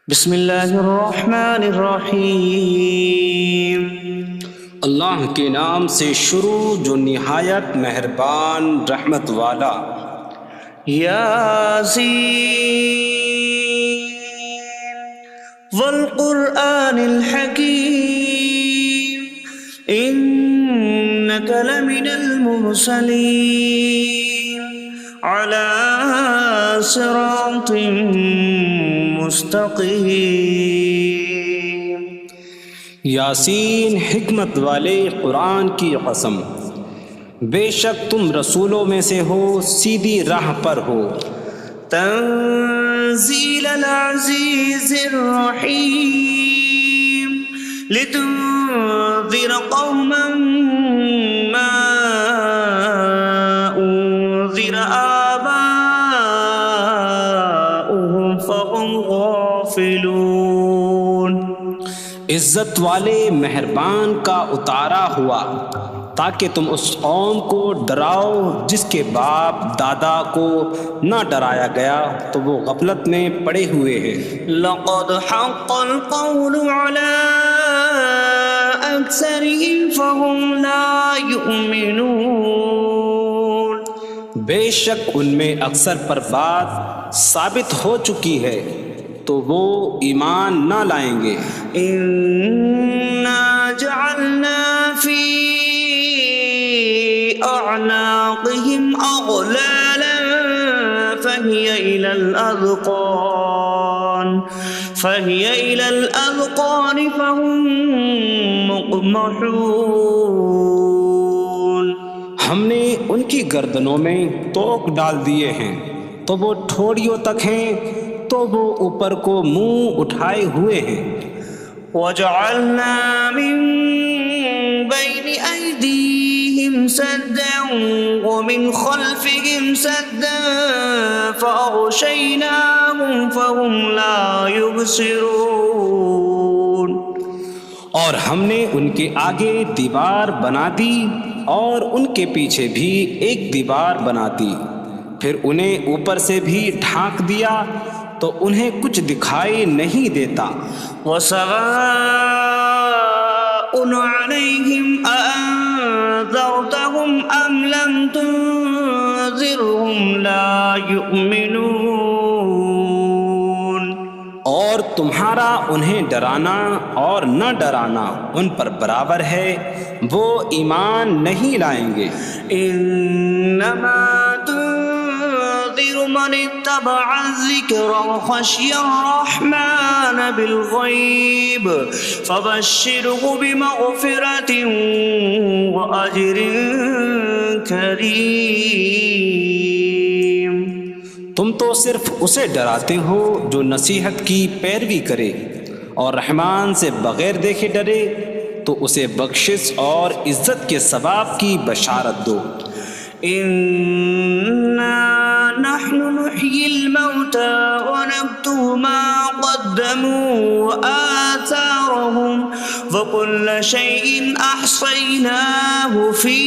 بسم اللہ الرحمن الرحیم۔ اللہ کے نام سے شروع جو نہایت مہربان رحمت والا۔ یاسین والقرآن الحکیم انک لمن المرسلین علی صراط مستقیم۔ یاسین حکمت والے قرآن کی قسم، بے شک تم رسولوں میں سے ہو، سیدھی راہ پر ہو۔ تنزیل العزیز الرحیم لتنذر قوما ما انذر آباؤهم فهم غافلون۔ عزت والے مہربان کا اتارا ہوا تاکہ تم اس قوم کو ڈراؤ جس کے باپ دادا کو نہ ڈرایا گیا تو وہ غفلت میں پڑے ہوئے ہیں۔ لقد حق القول على أكثرهم فهم لا يؤمنون۔ بے شک ان میں اکثر پر بات ثابت ہو چکی ہے تو وہ ایمان نہ لائیں گے۔ إنا جعلنا في أعناقهم أغلالا فهي إلى الأذقان فهم مقمحون۔ ہم نے ان کی گردنوں میں توق ڈال دیے ہیں تو وہ ٹھوڑیوں تک ہیں، تو وہ اوپر کو منہ اٹھائے ہوئے ہیں۔ وجعلنا من بين أيديهم سدا ومن خلفهم سدا فأغشيناهم فهم لا يبصرون۔ اور ہم نے ان کے آگے دیوار بنا دی اور ان کے پیچھے بھی ایک دیوار بنا دی، پھر انہیں اوپر سے بھی ڈھانک دیا تو انہیں کچھ دکھائی نہیں دیتا۔ وسواء عليهم أأنذرتهم أم لم تنذرهم لا يؤمنون۔ اور تمہارا انہیں ڈرانا اور نہ ڈرانا ان پر برابر ہے، وہ ایمان نہیں لائیں گے۔ انما تنذر من اتبع الذکر وخشی الرحمن بالغیب فبشره بمغفرة واجر کریم۔ تم تو صرف اسے ڈراتے ہو جو نصیحت کی پیروی کرے اور رحمان سے بغیر دیکھے ڈرے، تو اسے بخشش اور عزت کے ثواب کی بشارت دو۔ انا نحن نحيي الموتى ونكتب ما قدموا وآثارهم وكل شيء أحصيناه في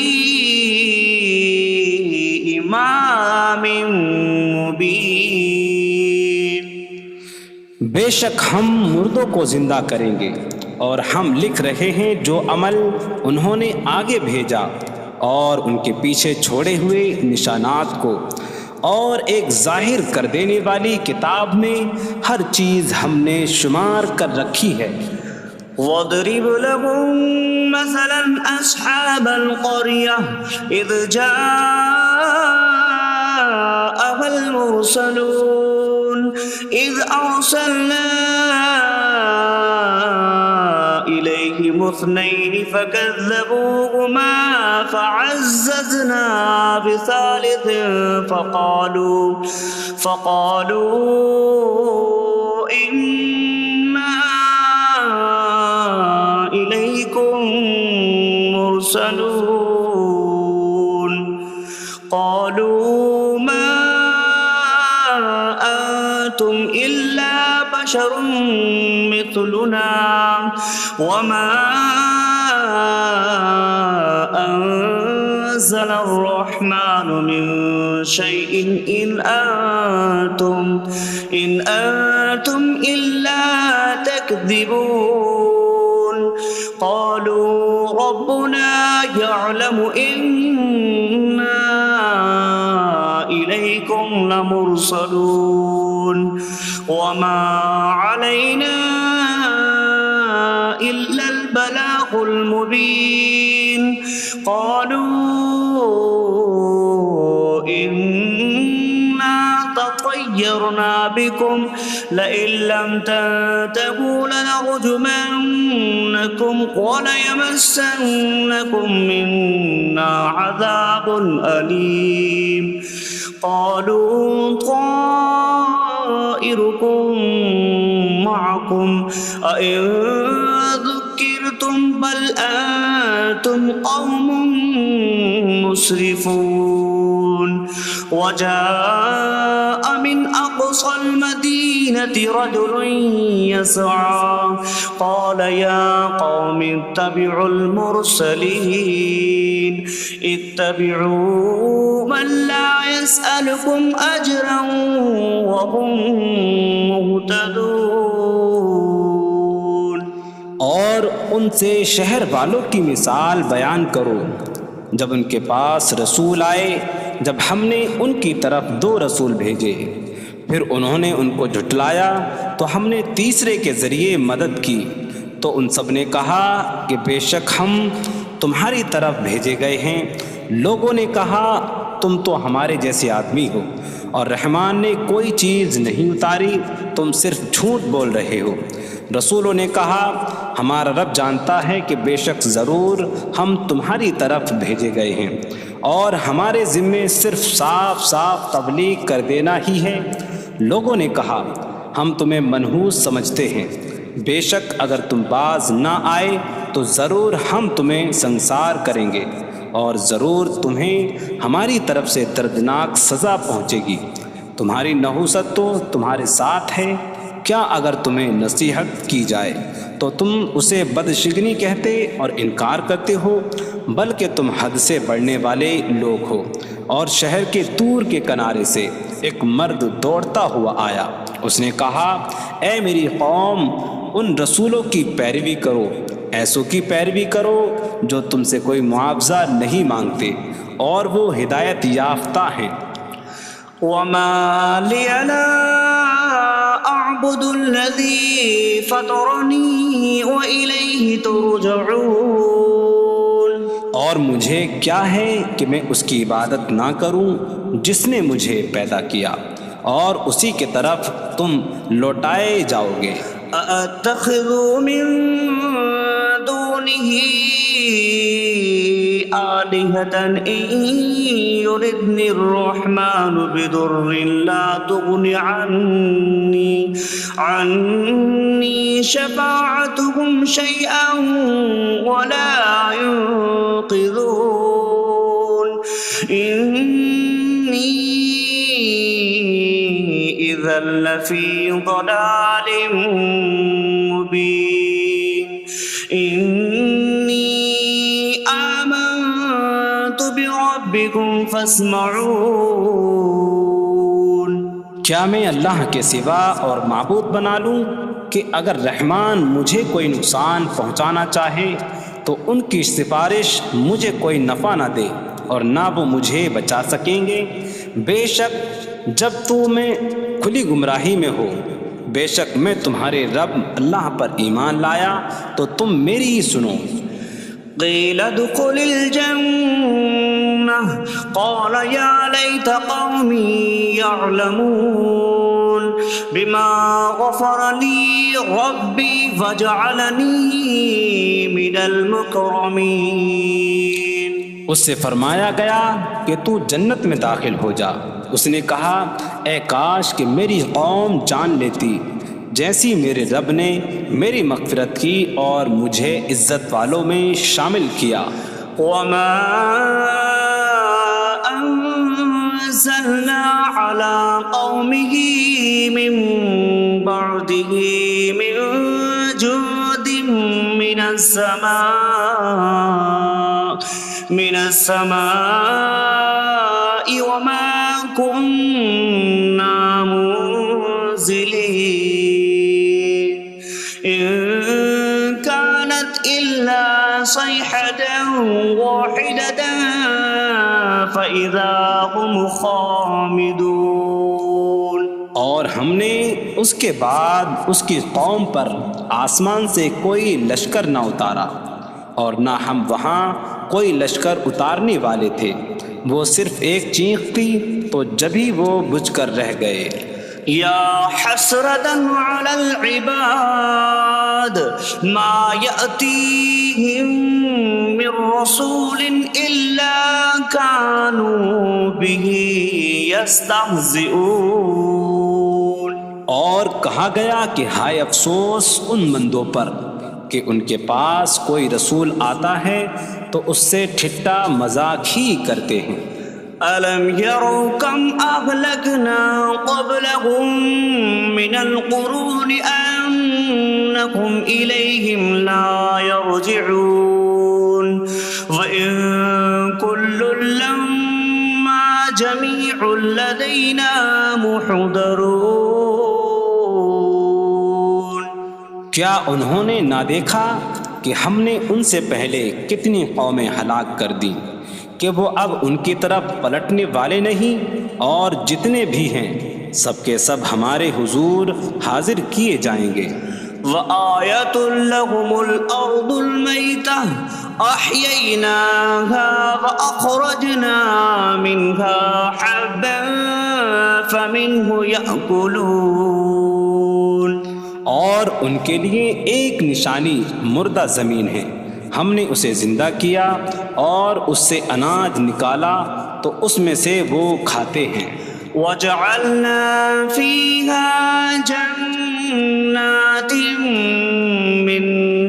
إمام مبين۔ بے شک ہم مردوں کو زندہ کریں گے اور ہم لکھ رہے ہیں جو عمل انہوں نے آگے بھیجا اور ان کے پیچھے چھوڑے ہوئے نشانات کو، اور ایک ظاہر کر دینے والی کتاب میں ہر چیز ہم نے شمار کر رکھی ہے۔ وَاضْرِبْ لَهُم مَّثَلًا أَصْحَابَ الْقَرْيَةِ إِذْ جَاءَهَا الْمُرْسَلُونَ إِذْ أَرْسَلْنَا إِلَيْهِمُ اثْنَيْنِ فَكَذَّبُوهُمَا فَعَزَّزْنَا بِثَالِثٍ فَقَالُوا إِنَّا إِلَيْكُمْ مُرْسَلُونَ۔ قَالُوا مَا أَنتُمْ إِلَّا بَشَرٌ مِثْلُنَا وَمَا أَنتُمْ نزل الرحمن من شيء إن أنتم إلا تكذبون قالوا ربنا يعلم إنا إليكم لمرسلون وما علينا إلا البلاغ المبين قالوا إنا تطيرنا بكم لئن لم تنتهوا لنرجمنكم وليمسنكم منا عذاب أليم قالوا طائركم معكم أئن ذكرتم بل أنتم قوم مسرفون وجاء من أقصى المدينة رجل يسعى قال يا قوم اتبعوا المرسلين اتبعوا من لا يسألكم أجرا وهم مهتدون اور ان سے شہر والوں کی مثال بیان کرو جب ان کے پاس رسول آئے جب ہم نے ان کی طرف 2 رسول بھیجے پھر انہوں نے ان کو جھٹلایا تو ہم نے تیسرے کے ذریعے مدد کی تو ان سب نے کہا کہ بے شک ہم تمہاری طرف بھیجے گئے ہیں لوگوں نے کہا تم تو ہمارے جیسے آدمی ہو اور رحمان نے کوئی چیز نہیں اتاری تم صرف جھوٹ بول رہے ہو رسولوں نے کہا ہمارا رب جانتا ہے کہ بے شک ضرور ہم تمہاری طرف بھیجے گئے ہیں اور ہمارے ذمے صرف صاف صاف تبلیغ کر دینا ہی ہے لوگوں نے کہا ہم تمہیں منحوس سمجھتے ہیں بے شک اگر تم باز نہ آئے تو ضرور ہم تمہیں سنسار کریں گے اور ضرور تمہیں ہماری طرف سے دردناک سزا پہنچے گی تمہاری نحوست تو تمہارے ساتھ ہے کیا اگر تمہیں نصیحت کی جائے تو تم اسے بدشگنی کہتے اور انکار کرتے ہو بلکہ تم حد سے بڑھنے والے لوگ ہو اور شہر کے دور کے کنارے سے ایک مرد دوڑتا ہوا آیا اس نے کہا اے میری قوم ان رسولوں کی پیروی کرو ایسوں کی پیروی کرو جو تم سے کوئی معاوضہ نہیں مانگتے اور وہ ہدایت یافتہ ہیں وما لي لا أعبد الذي فطرني وإليه ترجعون اور مجھے کیا ہے کہ میں اس کی عبادت نہ کروں جس نے مجھے پیدا کیا اور اسی کی طرف تم لوٹائے جاؤ گے أأتخذ من دونه آلهة إن يردني الرحمن بضر لا تغن عني شفاعتهم شيئا ولا ينقذون إني إذا لفي ضلال مبين إني آمنت بربكم فاسمعون کیا میں اللہ کے سوا اور معبود بنا لوں کہ اگر رحمان مجھے کوئی نقصان پہنچانا چاہے تو ان کی سفارش مجھے کوئی نفع نہ دے اور نہ وہ مجھے بچا سکیں گے بے شک جب میں کھلی گمراہی میں ہو بے شک میں تمہارے رب اللہ پر ایمان لایا تو تم میری ہی سنو قيل ادخل الجنة قال يا ليت قومي يعلمون بما غفر لي ربي فجعلني من المكرمين اس سے فرمایا گیا کہ تو جنت میں داخل ہو جا اس نے کہا اے کاش کہ میری قوم جان لیتی جیسی میرے رب نے میری مغفرت کی اور مجھے عزت والوں میں شامل کیا وما أنزلنا على قومه من بعده من جود من السماء من السماء وما كنا منزلين إن كانت إلا صيحة واحدة فإذا هم خامدون۔ اور ہم نے اس کے بعد اس کی قوم پر آسمان سے کوئی لشکر نہ اتارا، اور نہ ہم وہاں کوئی لشکر اتارنے والے تھے، وہ صرف ایک چیخ تھی تو جبھی وہ بجھ کر رہ گئے۔ یا حسرة على العباد ما يأتيهم من رسول إلا كانوا به يستهزئون۔ اور کہا گیا کہ ہائے افسوس ان بندوں پر کہ ان کے پاس کوئی رسول آتا ہے تو اس سے ٹھٹا مذاق ہی کرتے ہیں۔ أَلَمْ يَرَوْا كَمْ أَهْلَكْنَا قَبْلَهُمْ مِنَ الْقُرُونِ أَنَّكُمْ إِلَيْهِمْ لَا يَرْجِعُونَ وَإِن كُلٌّ لَّمَّا جَمِيعٌ لَّدَيْنَا مُحْضَرُونَ۔ کیا انہوں نے نہ دیکھا کہ ہم نے ان سے پہلے کتنی قومیں ہلاک کر دیں کہ وہ اب ان کی طرف پلٹنے والے نہیں، اور جتنے بھی ہیں سب کے سب ہمارے حضور حاضر کیے جائیں گے۔ وَآيَةٌ لَّهُمُ الْأَرْضُ الْمَيْتَةُ أَحْيَيْنَاهَا وَأَخْرَجْنَا مِنْهَا حَبًّا فَمِنْهُ يَأْكُلُونَ۔ اور ان کے لیے ایک نشانی مردہ زمین ہے، ہم نے اسے زندہ کیا اور اس سے اناج نکالا تو اس میں سے وہ کھاتے ہیں۔ وَجَعَلْنَا فِيهَا جَنَّاتٍ مِّن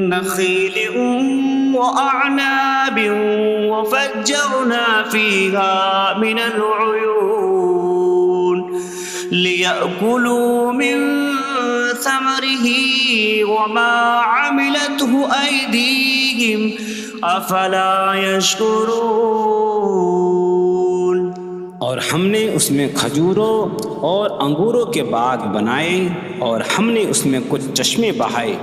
نَّخِيلٍ وَأَعْنَابٍ وَفَجَّرْنَا فِيهَا مِنَ الْعُيُونِ لِيَأْكُلُوا مِن ثَمَرِهِ وَمَا عَمِلَتْهُ أَيْدِيهِمْ أَفَلَا يَشْكُرُونَ۔ اور ہم نے اس میں کھجوروں اور انگوروں کے باغ بنائے، اور ہم نے اس میں کچھ چشمے بہائے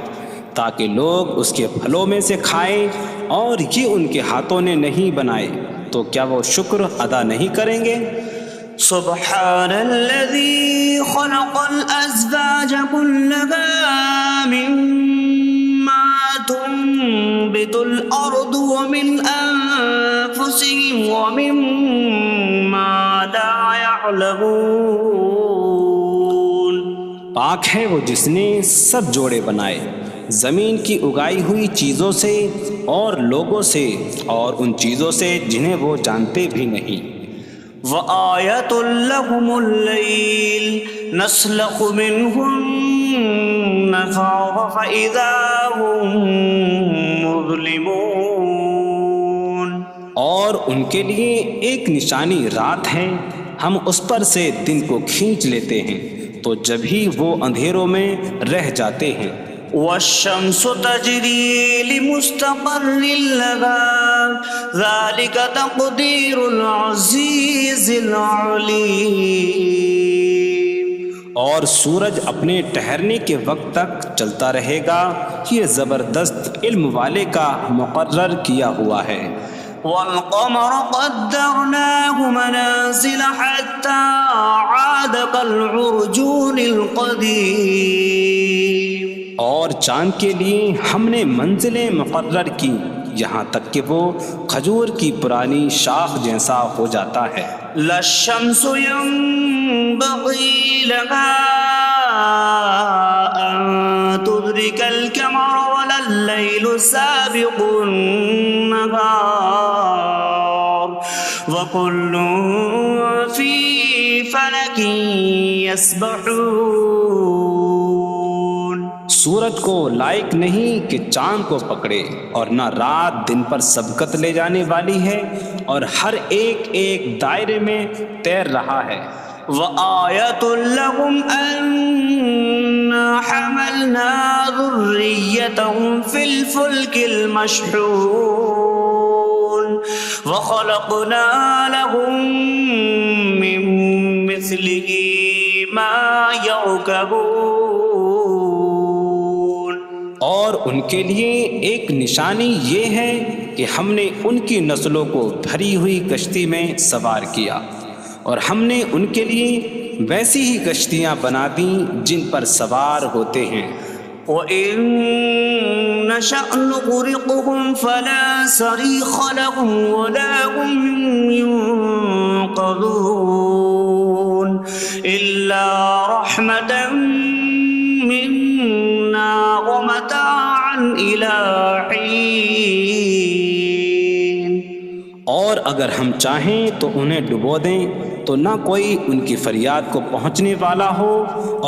تاکہ لوگ اس کے پھلوں میں سے کھائیں، اور یہ ان کے ہاتھوں نے نہیں بنائے، تو کیا وہ شکر ادا نہیں کریں گے؟ سبحان الذي خلق الأزواج كلها مما تنبت الأرض ومن أنفسهم ومما لا يعلمون۔ پاک ہے وہ جس نے سب جوڑے بنائے زمین کی اگائی ہوئی چیزوں سے اور لوگوں سے اور ان چیزوں سے جنہیں وہ جانتے بھی نہیں۔ وَآيَةٌ لَّهُمُ اللَّيْلُ نَسْلَخُ مِنْهُ النَّهَارَ فَإِذَا هُم مُظْلِمُونَ۔ اور ان کے لیے ایک نشانی رات ہے، ہم اس پر سے دن کو کھینچ لیتے ہیں تو جبھی وہ اندھیروں میں رہ جاتے ہیں۔ وَالشَّمْسُ تَجْرِي لِمُسْتَقَرٍّ لَّهَا ذَلِكَ تَقْدِيرُ الْعَزِيزِ الْعَلِيمِ۔ اور سورج اپنے ٹھہرنے کے وقت تک چلتا رہے گا، یہ زبردست علم والے کا مقرر کیا ہوا ہے۔ وَالْقَمَرَ قَدَّرْنَاهُ مَنَازِلَ حَتَّى عَادَ كَالْعُرْجُونِ الْقَدِيمِ۔ اور چاند کے لیے ہم نے منزلیں مقرر کی یہاں تک کہ وہ کھجور کی پرانی شاخ جیسا ہو جاتا ہے۔ لا الشمس ينبغي لها أن تدرك القمر ولا الليل سابق النهار وكل في فلك يسبحون۔ سورج کو لائق نہیں کہ چاند کو پکڑے، اور نہ رات دن پر سبقت لے جانے والی ہے، اور ہر ایک ایک دائرے میں تیر رہا ہے۔ وَآيَةٌ لَّهُمْ أَنَّا حَمَلْنَا ذُرِّيَّتَهُمْ فِي الْفُلْكِ الْمَشْحُونِ۔ وخلقنا لهم من مثله ما يركبون. اور ان کے لیے ایک نشانی یہ ہے کہ ہم نے ان کی نسلوں کو بھری ہوئی کشتی میں سوار کیا، اور ہم نے ان کے لیے ویسی ہی کشتیاں بنا دیں جن پر سوار ہوتے ہیں. وَإِن نَّشَأْ نُغْرِقْهُمْ فَلَا صَرِيخَ لَهُمْ وَلَا هُمْ يُنقَذُونَ إِلَّا رَحْمَةً مِّنَّا وَمَتَاعًا إِلَىٰ حِينٍ. اور اگر ہم چاہیں تو انہیں ڈبو دیں تو نہ کوئی ان کی فریاد کو پہنچنے والا ہو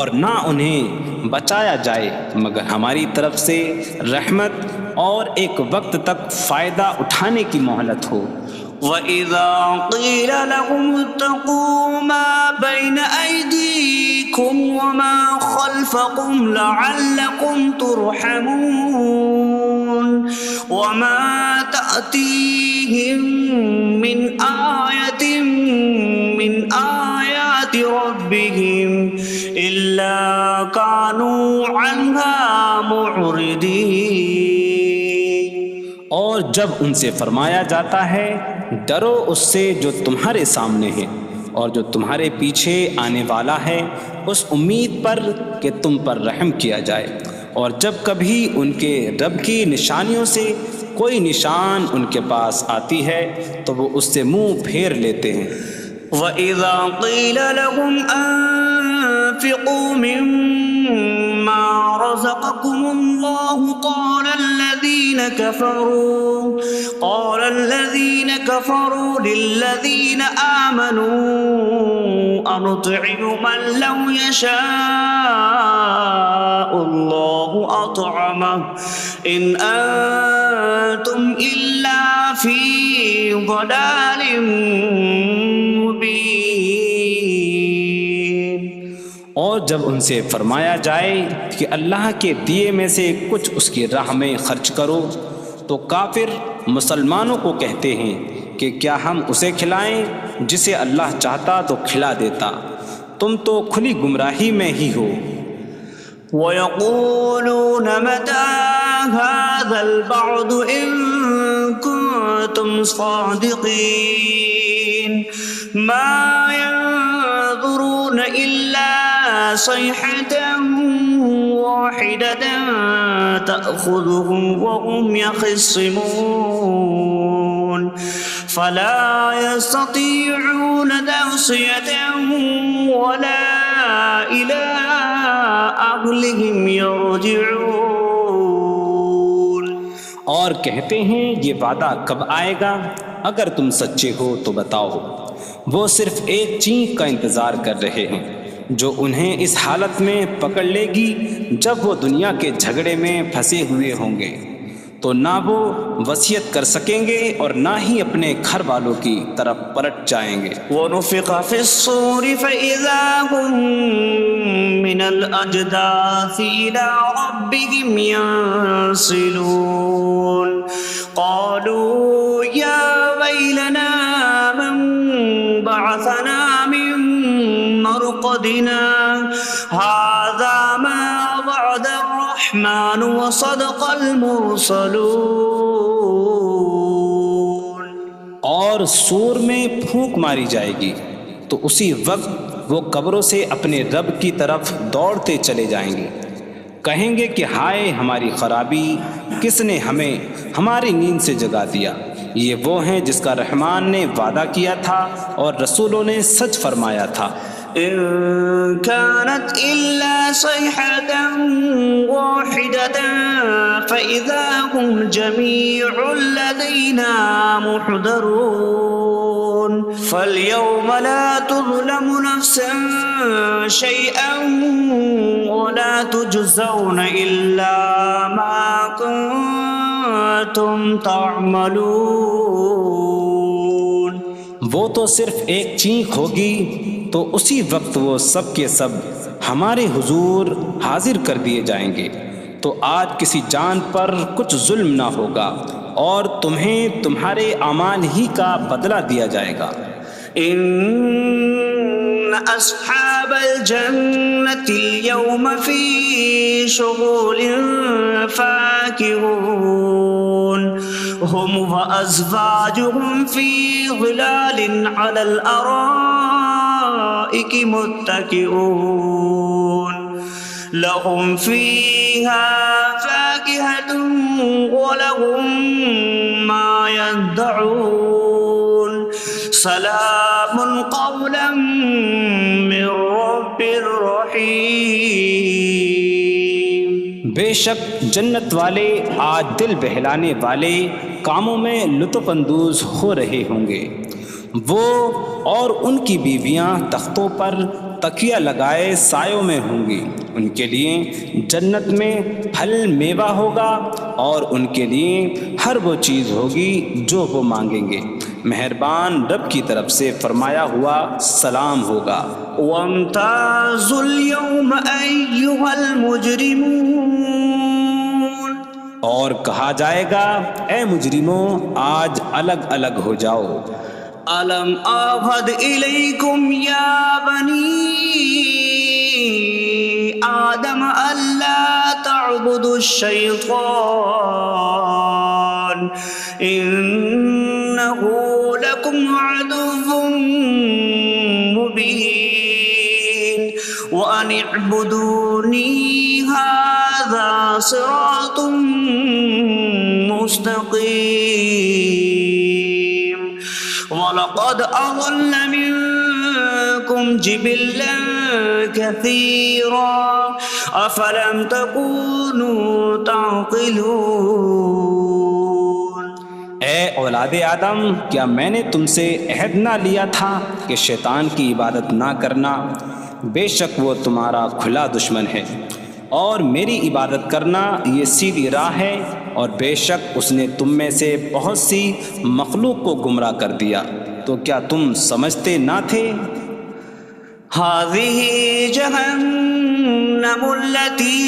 اور نہ انہیں بچایا جائے مگر ہماری طرف سے رحمت اور ایک وقت تک فائدہ اٹھانے کی مہلت ہو. وَإِذَا قِيلَ لَهُمُ اتَّقُوا مَا بَيْنَ أَيْدِيكُمْ وَمَا خَلْفَكُمْ لَعَلَّكُمْ تُرْحَمُونَ وَمَا تَأْتِيهِم مِّنْ آيَةٍ مِّنْ آيَاتِ رَبِّهِمْ إِلَّا كَانُوا عَنْهَا مُعْرِضِينَ. اور جب ان سے فرمایا جاتا ہے ڈرو اس سے جو تمہارے سامنے ہے اور جو تمہارے پیچھے آنے والا ہے، اس امید پر کہ تم پر رحم کیا جائے، اور جب کبھی ان کے رب کی نشانیوں سے کوئی نشان ان کے پاس آتی ہے تو وہ اس سے منہ پھیر لیتے ہیں. وَإِذَا قِيلَ لَهُمْ أَنفِقُوا مِمَّا رَزَقَكُمُ اللَّهُ قَالَ الَّذِينَ كَفَرُوا لِلَّذِينَ آمَنُوا أَنُطْعِمُ مَن لَّوْ يَشَاءُ اللَّهُ أَطْعَمَهُ إِنْ أَنتُمْ إِلَّا فِي ضَلَالٍ مبین. اور جب ان سے فرمایا جائے کہ اللہ کے دیے میں سے کچھ اس کی راہ میں خرچ کرو تو کافر مسلمانوں کو کہتے ہیں کہ کیا ہم اسے کھلائیں جسے اللہ چاہتا تو کھلا دیتا، تم تو کھلی گمراہی میں ہی ہو. وَيَقُولُونَ مَتَىٰ هَٰذَا الْوَعْدُ إِن كُنتُمْ صَادِقِينَ مَا يَنظُرُونَ إِلَّا صَيْحَةً وَاحِدَةً تَأْخُذُهُمْ وَهُمْ يَخِصِّمُونَ فَلَا يَسْتَطِيعُونَ تَوْصِيَةً وَلَا إِلَىٰ أَهْلِهِمْ يَرْجِعُونَ. اور کہتے ہیں یہ وعدہ کب آئے گا؟ اگر تم سچے ہو تو بتاؤ. وہ صرف ایک چینک کا انتظار کر رہے ہیں جو انہیں اس حالت میں پکڑ لے گی جب وہ دنیا کے جھگڑے میں پھنسے ہوئے ہوں گے، تو نہ وہ وصیت کر سکیں گے اور نہ ہی اپنے گھر والوں کی طرف پلٹ جائیں گے. وَنُفِخَ فِي الصُّورِ فَإِذَا هُم مِّنَ الْأَجْدَاثِ إِلَىٰ رَبِّهِمْ يَنسِلُونَ قَالُوا يَا وَيْلَنَا مَن بَعَثَنَا مِن مَّرْقَدِنَا هَٰذَا مَا وَعَدَ الرَّحْمَٰنُ وَصَدَقَ الْمُرْسَلُونَ. اور سور میں پھونک ماری جائے گی تو اسی وقت وہ قبروں سے اپنے رب کی طرف دوڑتے چلے جائیں گے، کہیں گے کہ ہائے ہماری خرابی، کس نے ہمیں ہماری نیند سے جگا دیا. یہ وہ ہیں جس کا رحمان نے وعدہ کیا تھا اور رسولوں نے سچ فرمایا تھا. إن كانت إلا صيحة واحدة فإذا هم جميع لدينا محضرون. فاليوم لا تظلم نفس شيئا ولا تجزون إلا ما كنتم تعملون. وہ تو صرف ایک چینک ہوگی تو اسی وقت وہ سب کے سب ہمارے حضور حاضر کر دیے جائیں گے، تو آج کسی جان پر کچھ ظلم نہ ہوگا اور تمہیں تمہارے اعمال ہی کا بدلہ دیا جائے گا۔ إن أصحاب الجنة اليوم في شغل فاكهون هم وأزواجهم في ظلال على الأرائك متكئون لهم فيها فاكهة ولهم ما يدعون سلام قولا من رب رحیم۔ بے شک جنت والے آج دل بہلانے والے کاموں میں لطف اندوز ہو رہے ہوں گے۔ وہ اور ان کی بیویاں تختوں پر تکیہ لگائے سایوں میں ہوں گی۔ ان کے لیے جنت میں پھل میوہ ہوگا اور ان کے لیے ہر وہ چیز ہوگی جو وہ مانگیں گے۔ مہربان رب کی طرف سے فرمایا ہوا سلام ہوگا۔ وامتازوا اليوم أيها المجرمون، اور کہا جائے گا اے مجرموں آج الگ الگ ہو جاؤ۔ ألم أعهد إليكم يا بني آدم ألا تعبدوا الشيطان إنه لكم عدو مبين وأن اعبدوني هذا صراط مستقيم وَلَقَدْ أَضَلَّ مِنكُمْ جِبِلًّا كَثِيرًا أَفَلَمْ تَكُونُوا تَعْقِلُونَ۔ اے اولاد آدم، کیا میں نے تم سے عہد نہ لیا تھا کہ شیطان کی عبادت نہ کرنا؟ بے شک وہ تمہارا کھلا دشمن ہے، اور میری عبادت کرنا یہ سیدھی راہ ہے، اور بے شک اس نے تم میں سے بہت سی مخلوق کو گمراہ کر دیا، تو کیا تم سمجھتے نہ تھے؟ هذه جهنم التي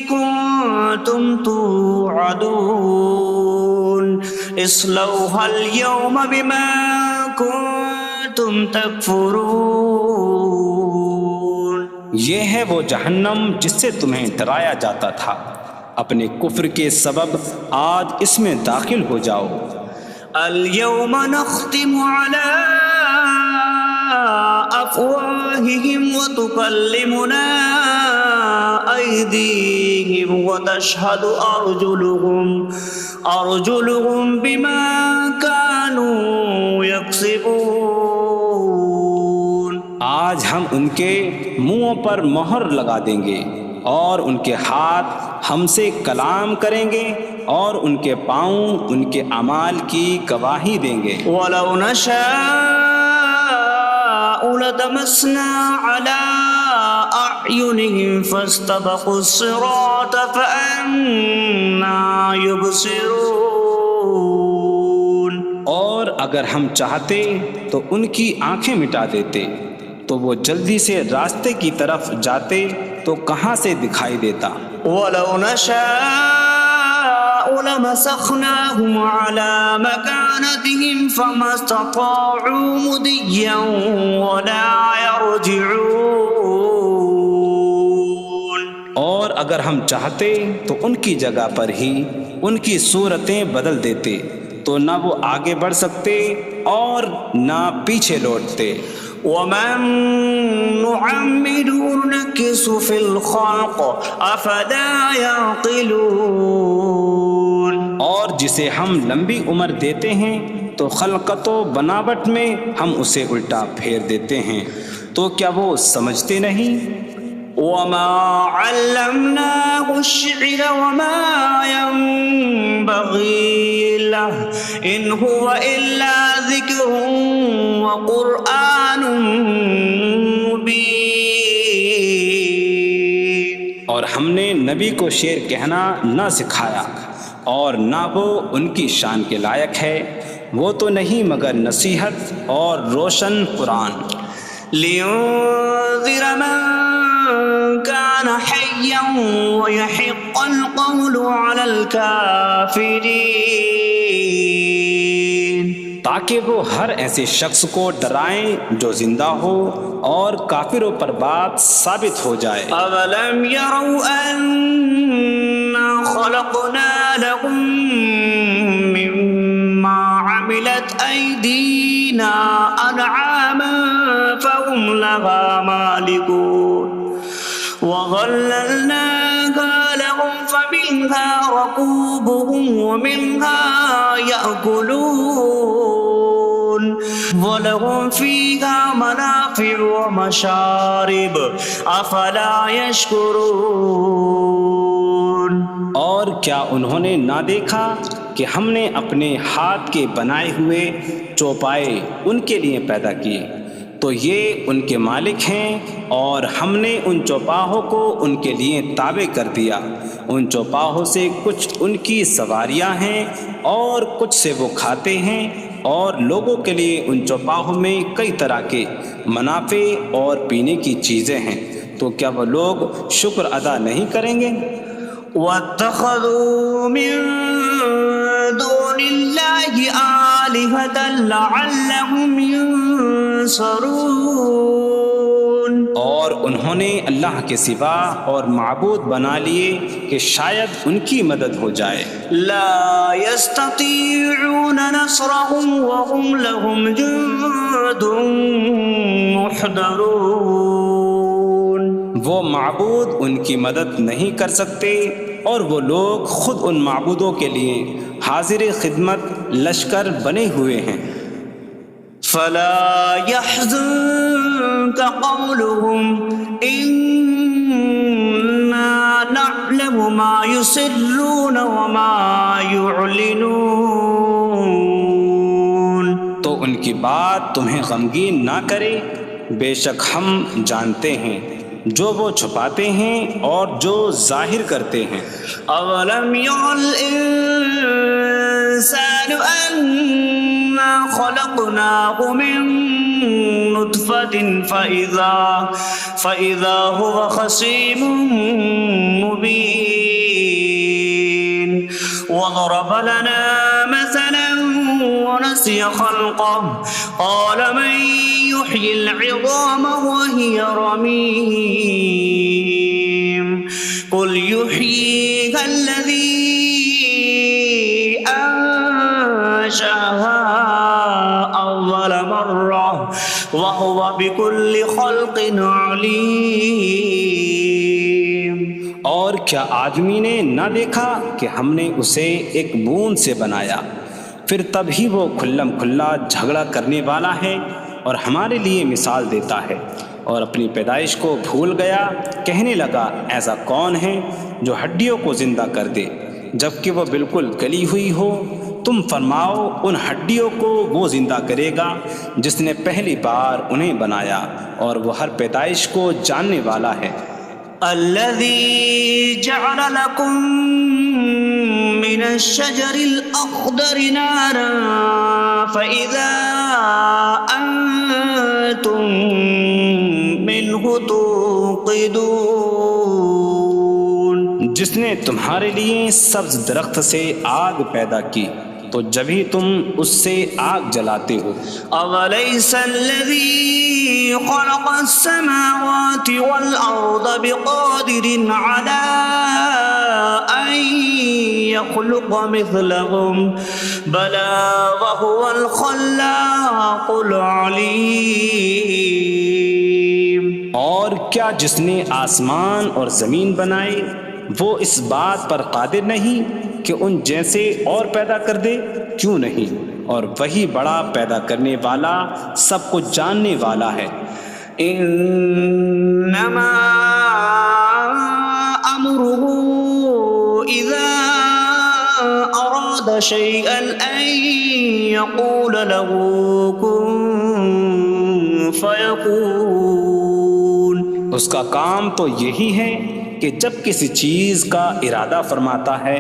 كنتم توعدون اصلوها اليوم بما كنتم تكفرون۔ یہ ہے وہ جہنم جس سے تمہیں ڈرایا جاتا تھا، اپنے کفر کے سبب آج اس میں داخل ہو جاؤ۔ اليوم نختم على أفواههم وتكلمنا أيديهم وتشهد أرجلهم بما كانوا يكسبون۔ آج ہم ان کے منہوں پر مہر لگا دیں گے، اور ان کے ہاتھ ہم سے کلام کریں گے، اور ان کے پاؤں ان کے اعمال کی گواہی دیں گے۔ وَلَوْ نَشَاءُ لَطَمَسْنَا عَلَىٰ أَعْيُنِهِمْ فَاسْتَبَقُوا الصِّرَاطَ فَأَنَّىٰ يُبْصِرُونَ۔ اور اگر ہم چاہتے تو ان کی آنکھیں مٹا دیتے، تو وہ جلدی سے راستے کی طرف جاتے تو کہاں سے دکھائی دیتا۔ وَلَوْ نَشَاءُ لَمَسَخْنَاهُمْ عَلَىٰ مَكَانَتِهِمْ فَمَا اسْتَطَاعُوا مُضِيًّا وَلَا يَرْجِعُونَ۔ اور اگر ہم چاہتے تو ان کی جگہ پر ہی ان کی صورتیں بدل دیتے، تو نہ وہ آگے بڑھ سکتے اور نہ پیچھے لوٹتے۔ وَمَن نُّعَمِّرْهُ نُنَكِّسْهُ فِي الْخَلْقِ أَفَلَا يَعْقِلُونَ۔ اور جسے ہم لمبی عمر دیتے ہیں تو خلقت و بناوٹ میں ہم اسے الٹا پھیر دیتے ہیں، تو کیا وہ سمجھتے نہیں؟ وَمَا عَلَّمْنَاهُ الشِّعْرَ وَمَا يَنبَغِي لَهُ إِنْ هُوَ إِلَّا ذِكْرٌ وَقُرْآنٌ مُّبِينٌ۔ اور ہم نے نبی کو شعر کہنا نہ سکھایا، اور نہ وہ ان کی شان کے لائق ہے، وہ تو نہیں مگر نصیحت اور روشن قرآن۔ لِيُنذِرَ مَن كَانَ حَيًّا حيا ويحق القول على الكافرين تاکہ وہ ہر ایسے شخص کو ڈرائیں جو زندہ ہو اور کافروں پر بات ثابت ہو جائے۔ أولم يروا أنا خلقنا لهم مما عملت أيدينا أنعاما فهم لها مالكون وظللناها لهم فمنها ركوبهم ومنها يأكلون وَلَهُمْ فِيهَا مَنَافِعُ وَمَشَارِبُ أَفَلَا يَشْكُرُونَ۔ اور کیا انہوں نے نہ دیکھا کہ ہم نے اپنے ہاتھ کے بنائے ہوئے چوپائے ان کے لیے پیدا کیے، تو یہ ان کے مالک ہیں، اور ہم نے ان چوپاہوں کو ان کے لیے تابع کر دیا۔ ان چوپاہوں سے کچھ ان کی سواریاں ہیں اور کچھ سے وہ کھاتے ہیں، اور لوگوں کے لیے ان چوپاہوں میں کئی طرح کے منافع اور پینے کی چیزیں ہیں، تو کیا وہ لوگ شکر ادا نہیں کریں گے؟ وَاتَّخَذُوا مِن دُونِ اللَّهِ آلِهَةً لَعَلَّهُمْ يُنصَرُونَ۔ اور انہوں نے اللہ کے سوا اور معبود بنا لیے کہ شاید ان کی مدد ہو جائے۔ لا يستطيعون نصرهم وهم لهم جند محضرون۔ وہ معبود ان کی مدد نہیں کر سکتے، اور وہ لوگ خود ان معبودوں کے لیے حاضر خدمت لشکر بنے ہوئے ہیں۔ فلا يحزنك قولهم إنا نعلم ما يسرون وما يعلنون۔ تو ان کی بات تمہیں غمگین نہ کرے، بے شک ہم جانتے ہیں جو وہ چھپاتے ہیں اور جو ظاہر کرتے ہیں۔ اولم ير الانسان انا خلقناه من نطفة فإذا هو خصيم مبين وضرب لنا مثلا ونسي خلقه قال من يحيي العظام وهي رميم قل يحييها الذي أنشأها أول مرة وهو بكل خلق عليم۔ اور کیا آدمی نے نہ دیکھا کہ ہم نے اسے ایک بوند سے بنایا، پھر تب ہی وہ کھلم کھلا جھگڑا کرنے والا ہے اور ہمارے لیے مثال دیتا ہے، اور اپنی پیدائش کو بھول گیا، کہنے لگا ایسا کون ہے جو ہڈیوں کو زندہ کر دے جبکہ وہ بالکل گلی ہوئی ہو؟ تم فرماؤ ان ہڈیوں کو وہ زندہ کرے گا جس نے پہلی بار انہیں بنایا، اور وہ ہر پیدائش کو جاننے والا ہے۔ الذي جعل لكم من الشجر الأخضر نارا فإذا أنتم منه توقدون۔ جس نے تمہارے لیے سبز درخت سے آگ پیدا کی تو جبھی تم اس سے آگ جلاتے ہو۔ أَوَلَيْسَ الَّذِي خَلَقَ السَّمَاوَاتِ وَالْأَرْضَ بِقَادِرٍ عَلَىٰ أَن يَخْلُقَ مِثْلَهُم بَلَىٰ وَهُوَ الْخَلَّاقُ الْعَلِيمُ۔ اور کیا جس نے آسمان اور زمین بنائے وہ اس بات پر قادر نہیں کہ ان جیسے اور پیدا کر دے؟ کیوں نہیں، اور وہی بڑا پیدا کرنے والا سب کچھ جاننے والا ہے۔ انما امره اذا اراد شيئا ان يقول له كن فيكون۔ اس کا کام تو یہی ہے کہ جب کسی چیز کا ارادہ فرماتا ہے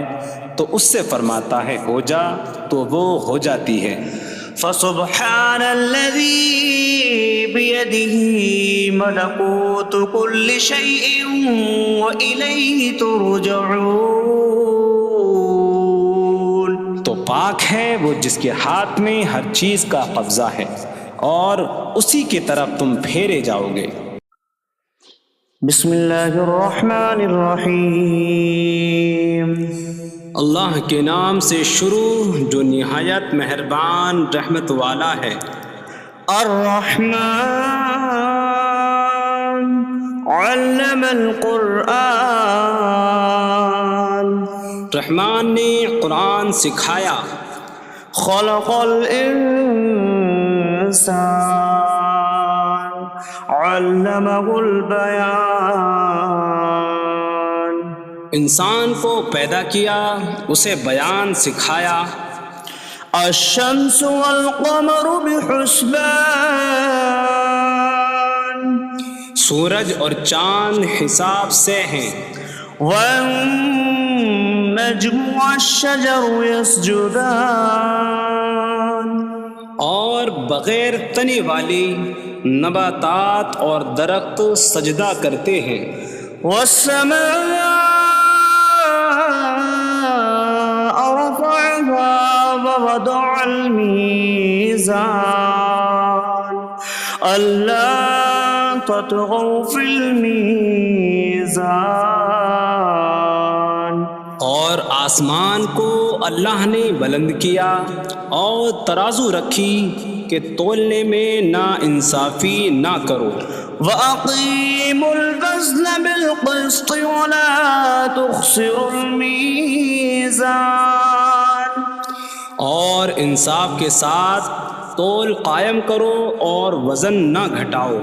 تو اس سے فرماتا ہے ہو جا، تو وہ ہو جاتی ہے۔ فسبحان الذي بيده ملكوت كل شيء وإليه ترجعون. تو پاک ہے وہ جس کے ہاتھ میں ہر چیز کا قبضہ ہے اور اسی کی طرف تم پھیرے جاؤ گے. بسم اللہ الرحمن الرحیم. اللہ کے نام سے شروع جو نہایت مہربان رحمت والا ہے. الرحمن علم القرآن. رحمان نے قرآن سکھایا. خلق الانسان علمہ البیان. انسان کو پیدا کیا اسے بیان سکھایا. الشمس والقمر بحسبان. سورج اور چاند حساب سے ہیں. والنجم والشجر يسجدان. اور بغیر تنے والی نباتات اور درخت سجدہ کرتے ہیں. والسماء رفعها ووضع الميزان ألا تطغوا في الميزان. اور آسمان کو اللہ نے بلند کیا اور ترازو رکھی کہ تولنے میں نا انصافی نہ کرو. وَأَقِيمُوا الْوَزْنَ بِالْقِسْطِ وَلَا تُخْسِرُوا الْمِيزَانَ. اور انصاف کے ساتھ تول قائم کرو اور وزن نہ گھٹاؤ.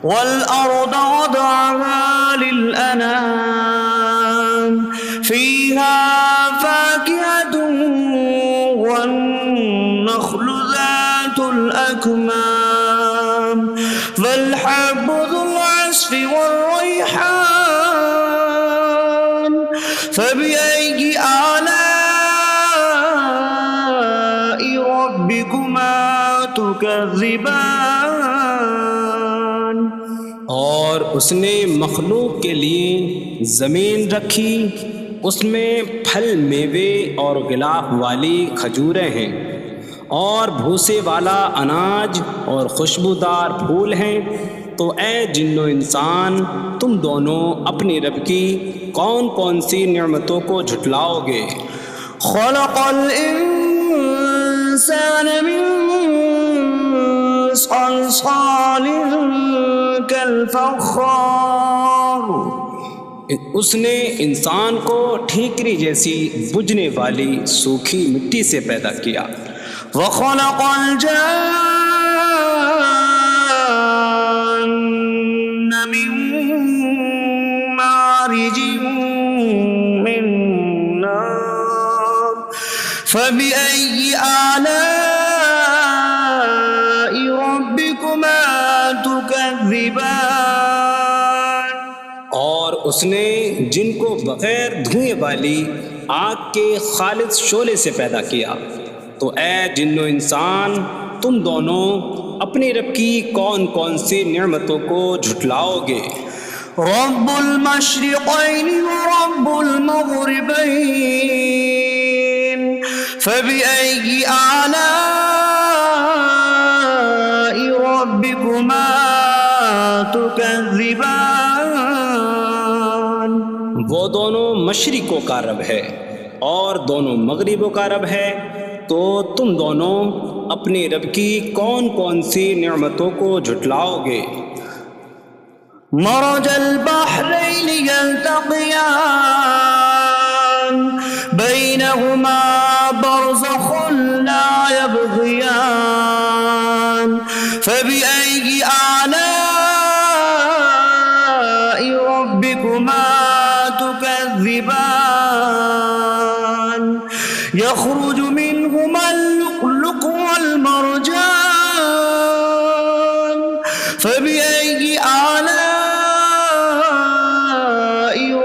وَالْأَرْضَ وَضَعَهَا لِلْأَنَامِ فِيهَا فَاكِهَةٌ وَالنَّخْلُ ذَاتُ الْأَكْمَامِ وَالْحَبُّ ذُو الْعَصْفِ وَالرَّيْحَانُ فَبِأَيِّ آلَاءِ رَبِّكُمَا تُكَذِّبَانِ. اور اس نے مخلوق کے لیے زمین رکھی، اس میں پھل میوے اور غلاف والی کھجوریں ہیں اور بھوسے والا اناج اور خوشبودار پھول ہیں. تو اے جن و انسان تم دونوں اپنی رب کی کون کون سی نعمتوں کو جھٹلاؤ گے. خلق الانسان من صلصال کالفخار. اس نے انسان کو ٹھیکری جیسی بجھنے والی سوکھی مٹی سے پیدا کیا. وخلق الجان من مارج من نار فبأي آلاء ربكما تكذبان. اور اس نے جن کو بغیر دھوئیں والی آگ کے خالص شعلے سے پیدا کیا. تو اے جن و انسان تم دونوں اپنی رب کی کون کون سی نعمتوں کو جھٹلاؤ گے. رب المشرقین ورب المغربین فبأي آلاء ربكما تكذبان. وہ دونوں مشرقوں کا رب ہے اور دونوں مغربوں کا رب ہے. تو تم دونوں اپنی رب کی کون کون سی نعمتوں کو جھٹلاؤ گے. مرج البحرین یلتقیان بینہما برزخ لا یبغیان فبأي آلاء ربكما تكذبان. يخرج منهما اللؤلؤ والمرجان فبأي آلاء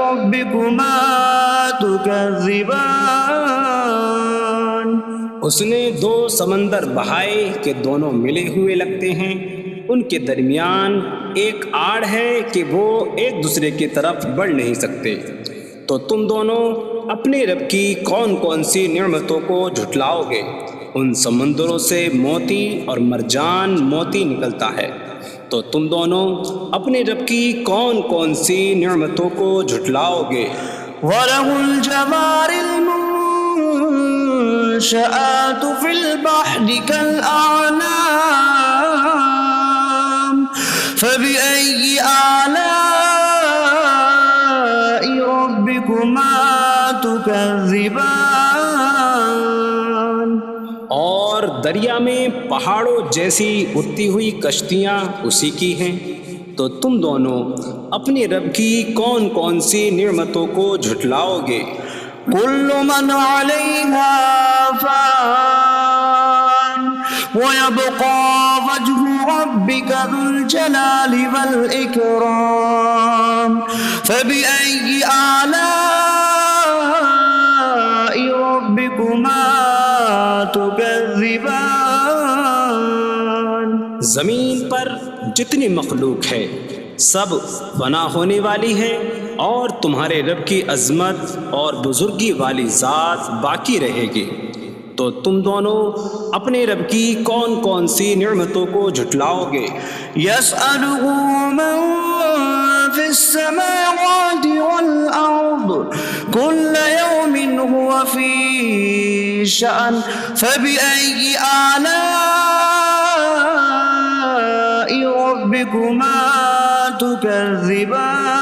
ربكما تكذبان. اس نے دو سمندر بہائے کہ دونوں ملے ہوئے لگتے ہیں، ان کے درمیان ایک آڑ ہے کہ وہ ایک دوسرے کی طرف بڑھ نہیں سکتے، تو تم دونوں اپنے رب کی کون کون سی نعمتوں کو جھٹلاؤ گے؟ ان سمندروں سے موتی اور مرجان موتی نکلتا ہے، تو تم دونوں اپنے رب کی کون کون سی نعمتوں کو جھٹلاؤ گے؟ وَلَهُ الْجَوَارِ الْمُنشَآتُ فِي الْبَحْرِ كَالْأَعْلَامِ فَبِأَيِّ آلَاءِ رَبِّكُمَا تُكَذِّبَانِ۔ اور دریا میں پہاڑوں جیسی اڑتی ہوئی کشتیاں اسی کی ہیں، تو تم دونوں اپنے رب کی کون کون سی نعمتوں کو جھٹلاؤ گے؟ كل من عليها فان ويبقى وجه ربك ذو الجلال والإكرام فبأي آلاء ربكما تكذبان۔ زمین پر جتنی مخلوق ہے سب فنا ہونے والی ہے، اور تمہارے رب کی عظمت اور بزرگی والی ذات باقی رہے گی، تو تم دونوں اپنے رب کی کون کون سی نعمتوں کو جھٹلاؤ گے؟ يسأله من في السماوات والأرض كل يوم هو في شأن فبأي آلاء ربكما تكذبان۔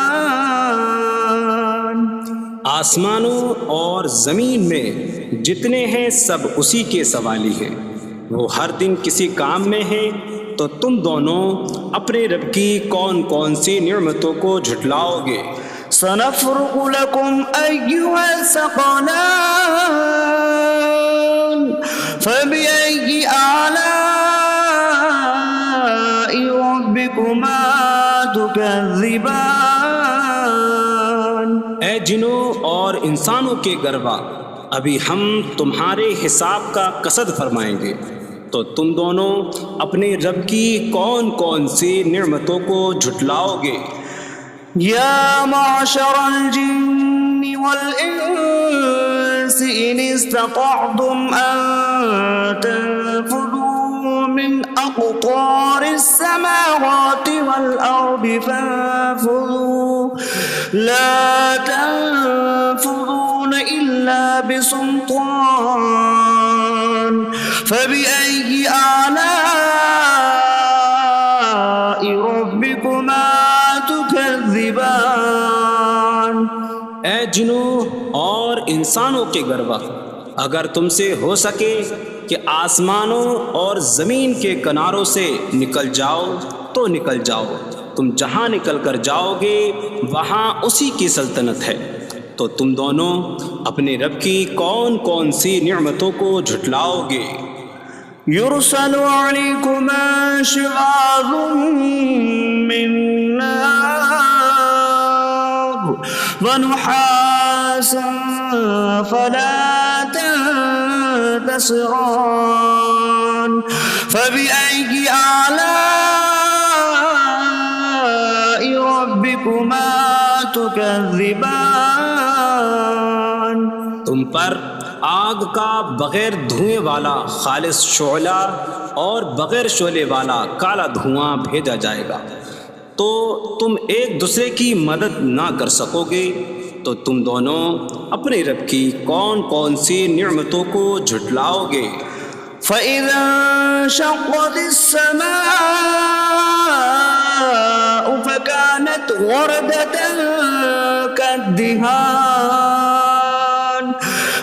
آسمانوں اور زمین میں جتنے ہیں سب اسی کے سوالی ہیں، وہ ہر دن کسی کام میں ہیں، تو تم دونوں اپنے رب کی کون کون سی نعمتوں کو جھٹلاؤ گے؟ سنفرغ لكم أيها الثقلان فبأي آلاء ربكما تكذبان۔ اے جنوں اور انسانوں کے گروہ، ابھی ہم تمہارے حساب کا قصد فرمائیں گے، تو تم دونوں اپنے رب کی کون کون سی نعمتوں کو جھٹلاؤ گے؟ يا معشر الجن والإنس إن استطعتم أن تنفذوا من أقطار السماوات والأرض فانفذوا لا تنفذون إلا بسلطان فبأي آلاء ربكما تكذبان۔ اے جنوں اور انسانوں کے گروہ، اگر تم سے ہو سکے کہ آسمانوں اور زمین کے کناروں سے نکل جاؤ تو نکل جاؤ، تم جہاں نکل کر جاؤ گے وہاں اسی کی سلطنت ہے، تو تم دونوں اپنے رب کی کون کون سی نعمتوں کو جھٹلاؤ گے؟ يرسل عليكما شواظ من نار ونحاس فلا تنتصران فبأي آلاء ربكما تكذبان۔ تم پر آگ کا بغیر دھوئیں والا خالص شعلہ اور بغیر شعلے والا کالا دھواں بھیجا جائے گا، تو تم ایک دوسرے کی مدد نہ کر سکو گے، تو تم دونوں اپنے رب کی کون کون سی نعمتوں کو جھٹلاؤ گے؟ فَإِذَا انشَقَّتِ السَّمَاءُ فَكَانَتْ وَرْدَةً كَالدِّهَانِ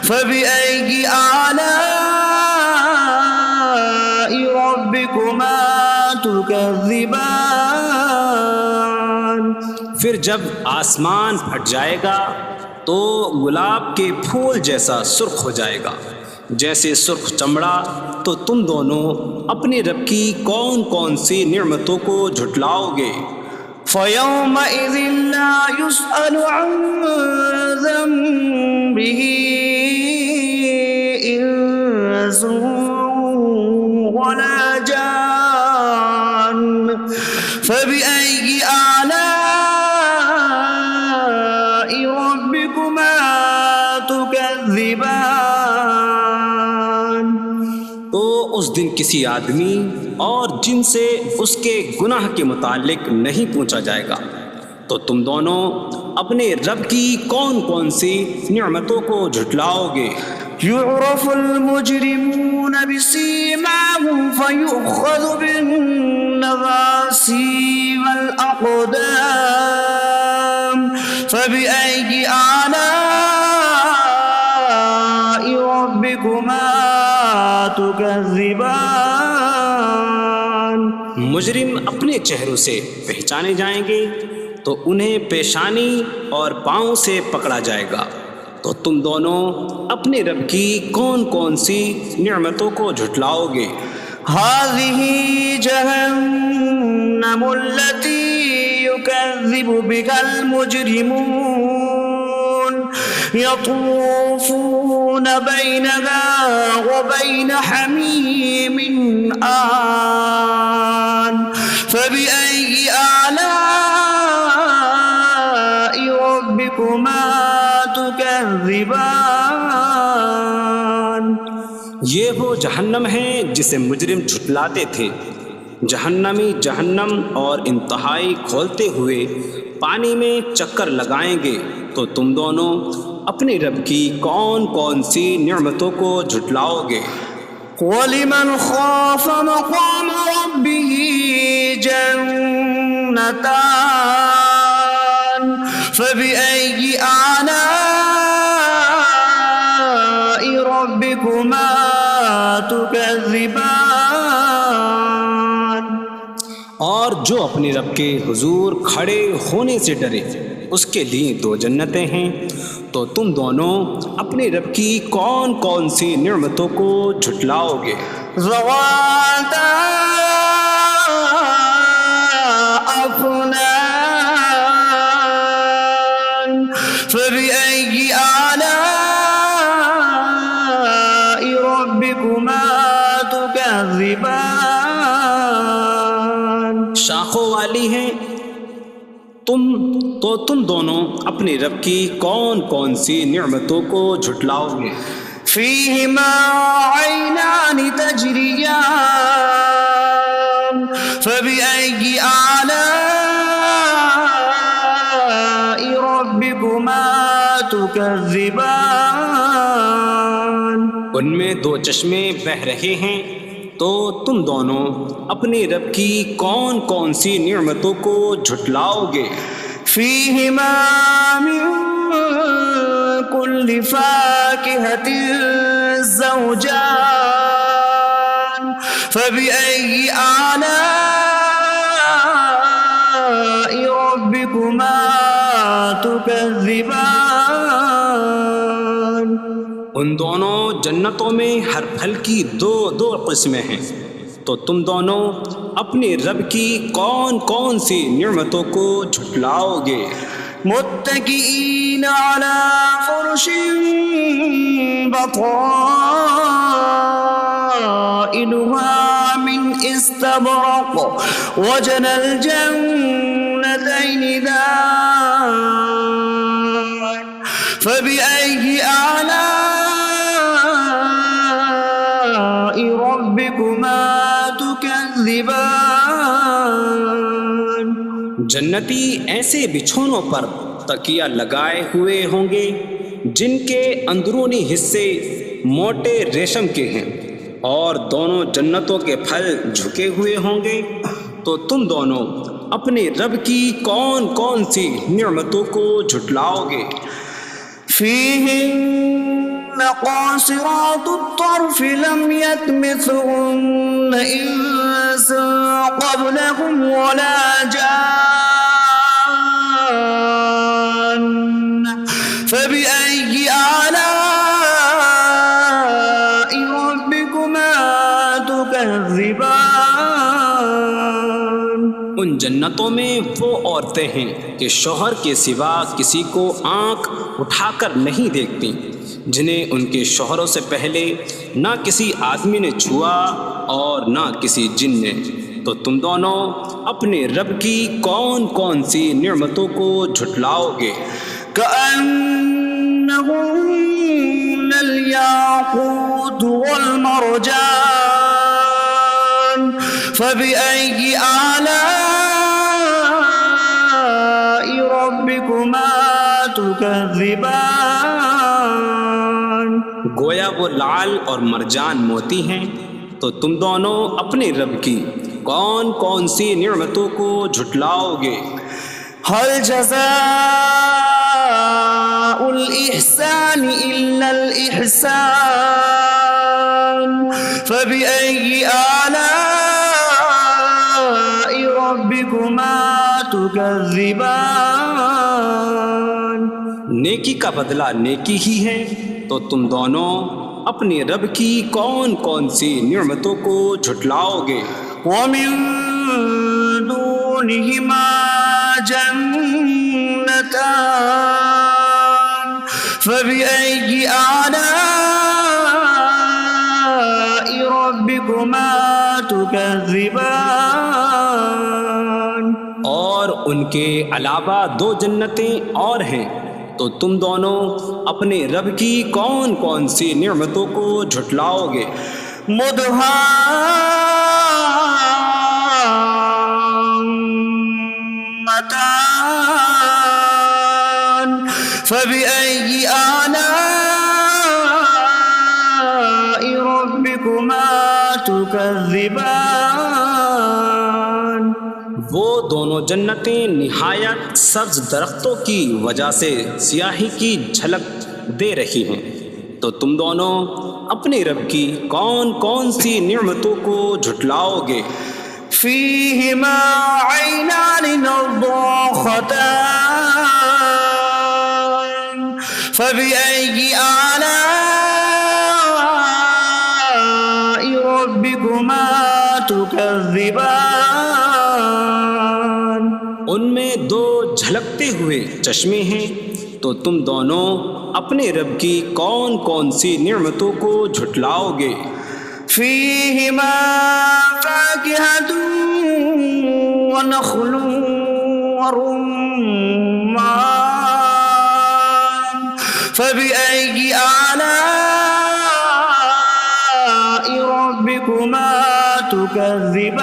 فَبِأَيِّ آلَاءِ رَبِّكُمَا تُكَذِّبَانِ۔ پھر جب آسمان پھٹ جائے گا تو گلاب کے پھول جیسا سرخ ہو جائے گا، جیسے سرخ چمڑا، تو تم دونوں اپنے رب کی کون کون سی نعمتوں کو جھٹلاؤ گے؟ فَيَوْمَئِذٍ لَا يُسْأَلُ عَنْ ذَنبِهِ إِنسٌ فبأي آلاء ربكما تكذبان. تو اس دن کسی آدمی اور جن سے اس کے گناہ کے متعلق نہیں پوچھا جائے گا، تو تم دونوں اپنے رب کی کون کون سی نعمتوں کو جھٹلاؤ گے؟ يعرف المجرمون بسيماهم فيؤخذ بالنواصي والأقدام. فبأي آلاء ربكما تكذبان. مجرم اپنے چہروں سے پہچانے جائیں گے تو انہیں پیشانی اور پاؤں سے پکڑا جائے گا. تو تم دونوں اپنے رب کی کون کون سی نعمتوں کو جھٹلاؤ گے؟ هذه جهنم التي يكذب بها المجرمون يطوفون بينها وبين حميم آن. فبأي آلاء ربكما تكذبان. یہ وہ جہنم ہے جسے مجرم جھٹلاتے تھے. جہنمی جہنم اور انتہائی کھولتے ہوئے پانی میں چکر لگائیں گے. تو تم دونوں اپنے رب کی کون کون سی نعمتوں کو جھٹلاؤ گے؟ وَلِمَنْ خَافَ مَقَامَ رَبِّهِ جَنَّتَانِ. فَبِأَيِّ آلَاءِ رَبِّكُمَا تُكَذِّبَانِ. اور جو اپنے رب کے حضور کھڑے ہونے سے ڈرے اس کے لیے دو جنتیں ہیں. تو تم دونوں اپنے رب کی کون کون سی نعمتوں کو جھٹلاؤ گے؟ ذواتا افنان. فبأي آلاء ربكما تكذبان. شاخوں والی ہیں. تم دونوں اپنے رب کی کون کون سی نعمتوں کو جھٹلاؤ گے؟ فيهما عينان تجريان. فبأي آلاء ربكما تكذبان. ان میں دو چشمے بہہ رہے ہیں. تو تم دونوں اپنے رب کی کون کون سی نعمتوں کو جھٹلاؤ گے؟ فيهما من كل فاكهة زوجان. فبأي آلاء ربكما تكذبان. ان دونوں جنتوں میں ہر پھل کی دو قسمیں ہیں. تو تم دونوں اپنے رب کی کون کون سی نعمتوں کو جھٹلاؤ گے؟ متكئين على فرش بطائنها من استبرق وجنى الجنتين دان. فبأي آلاء ربكما تكذبان. جنتی ایسے بچھونوں پر تکیہ لگائے ہوئے ہوں گے جن کے اندرونی حصے موٹے ریشم کے ہیں، اور دونوں جنتوں کے پھل جھکے ہوئے ہوں گے. تو تم دونوں اپنے رب کی کون کون سی نعمتوں کو جھٹلاؤ گے؟ فيهن قاصرات الطرف لم يطمثهن إنس قبلهم ولا جان. فبأي آلاء ربكما تكذبان. ان جنتوں میں وہ عورتیں ہیں کہ شوہر کے سوا کسی کو آنکھ اٹھا کر نہیں دیکھتی، جنہیں ان کے شوہروں سے پہلے نہ کسی آدمی نے چھوا اور نہ کسی جن نے. تو تم دونوں اپنے رب کی کون کون سی نعمتوں کو جھٹلاؤ گے؟ كأنهن الياقوت والمرجان فبأي آلاء ربكما تكذبان؟ گویا وہ لعل اور مرجان موتی ہیں، تو تم دونوں اپنے رب کی کون کون سی نعمتوں کو جھٹلاؤ گے؟ هل جزاء الإحسان إلا الإحسان فبأي آلاء ربكما تكذبان؟ نیکی کا بدلہ نیکی ہی ہے، تو تم دونوں اپنے رب کی کون کون سی نعمتوں کو جھٹلاؤ گے؟ ومن دونهما جنتان فبأي آلاء ربكما تكذبان؟ اور ان کے علاوہ دو جنتیں اور ہیں، تو تم دونوں اپنے رب کی کون کون سی نعمتوں کو جھٹلاؤ گے؟ مدهامتان فبأي آلاء ربكما تكذبان؟ وہ دونوں جنتیں نہایت سبز درختوں کی وجہ سے سیاہی کی جھلک دے رہی ہیں، تو تم دونوں اپنے رب کی کون کون سی نعمتوں کو جھٹلاؤ گے؟ فيهما عينان نضاختان فبأي آلاء ربكما تكذبان؟ ان میں دو جھلکتے ہوئے چشمے ہیں، تو تم دونوں اپنے رب کی کون کون سی نعمتوں کو جھٹلاؤ گے؟ فيهما فاكهة ونخل ورمان فبأي آلاء ربكما تكذبان؟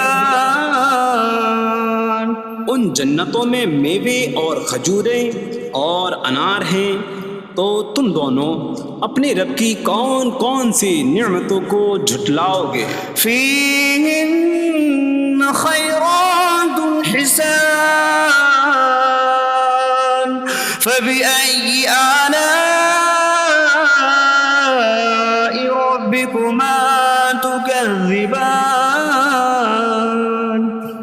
ان جنتوں میں میوے اور کھجوریں اور انار ہیں، تو تم دونوں اپنے رب کی کون کون سی نعمتوں کو جھٹلاؤ گے؟ فيهن خيرات حسان فبأي آلاء ربكما تكذبان؟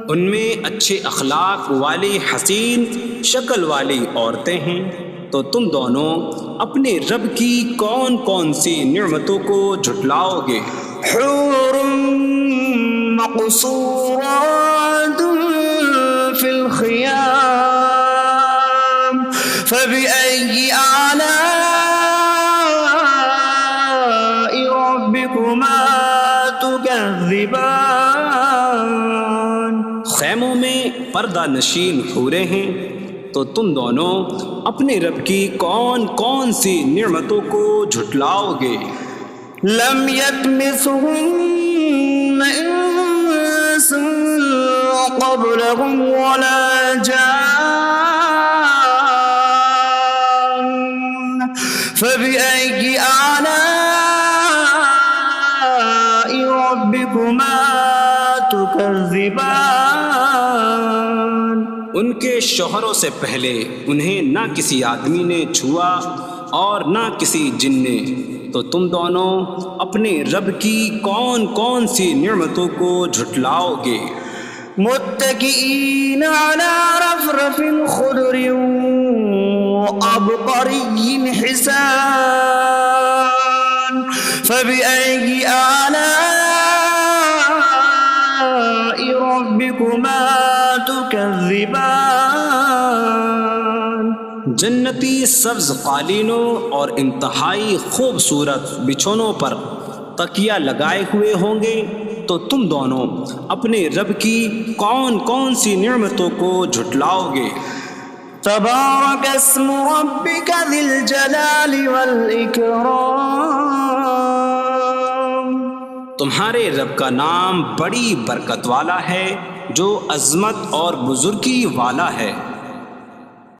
ان میں اچھے اخلاق والی حسین شکل والی عورتیں ہیں، تو تم دونوں اپنے رب کی کون کون سی نعمتوں کو جھٹلاؤ گے؟ حور مقصورات في الخيام فبأي آلاء ربكما تكذبان؟ خیموں میں پردہ نشین حوریں ہیں، تو تم دونوں اپنے رب کی کون کون سی نعمتوں کو جھٹلاؤ گے؟ لم يطمثهن انس قبلهم ولا جان فبأي آلاء ربكما تكذبان؟ ان کے شوہروں سے پہلے انہیں نہ کسی آدمی نے چھوا اور نہ کسی جن نے، تو تم دونوں اپنے رب کی کون کون سی نعمتوں کو جھٹلاؤ گے؟ متكئين على رفرف خضر وعبقري حسان فبأي آلاء ربكما تكذبان؟ جنتی سبز قالینوں اور انتہائی خوبصورت بچھونوں پر تکیہ لگائے ہوئے ہوں گے، تو تم دونوں اپنے رب کی کون کون سی نعمتوں کو جھٹلاؤ گے؟ تبارک اسم ربک ذی الجلال والاکرام، تمہارے رب کا نام بڑی برکت والا ہے جو عظمت اور بزرگی والا ہے۔